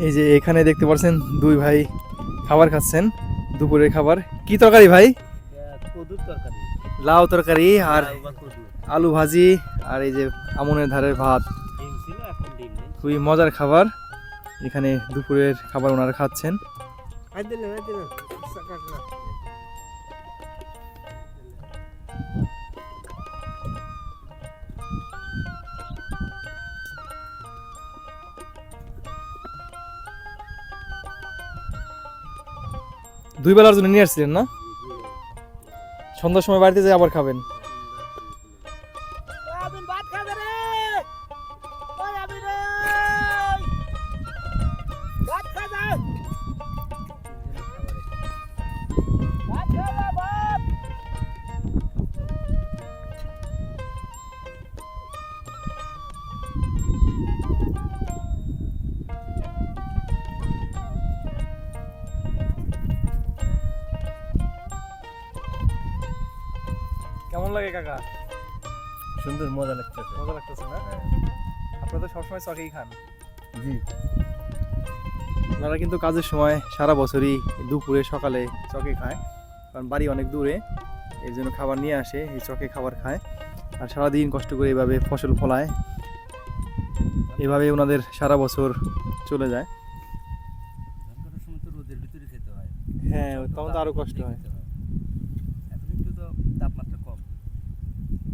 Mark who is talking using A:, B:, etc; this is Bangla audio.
A: এই যে এখানে দেখতে পাচ্ছেন দুই ভাই খাবার খাচ্ছেন, দুপুরের খাবার। কি তরকারি ভাই?
B: কদুর তরকারি,
A: লাউ তরকারি আর
B: লাউ বা কদু।
A: আলু ভাজি, আর এই যে আমনের ধারের ভাত।
B: ডিম ছিল, এখন ডিম নেই।
A: খুবই মজার খাবার। এখানে দুপুরের খাবার ওনারা খাচ্ছেন। দুই বেলার জন্য নিয়ে আসছিলেন না? সন্ধ্যার সময় বাড়িতে যেয়ে আবার খাবেন। কেমন লাগে কাকা?
B: সুন্দর, মজা লাগতেছে।
A: মজা লাগতেছে না? আপনারা তো সবসময় চকেই খান।
B: জি,
A: ওনারা কিন্তু কাজের সময় সারা বছরই দুপুরে সকালে চকে খায়, কারণ বাড়ি অনেক দূরে, এই জন্য খাবার নিয়ে আসে, এই চকে খাবার খায়। আর সারাদিন কষ্ট করে এভাবে ফসল ফলায়, এভাবে ওনাদের সারা বছর চলে যায়।
B: ধান কাটার সময় তো রোদের ভিতরে খেতে হয়।
A: হ্যাঁ, তখন তো আরো কষ্ট হয়।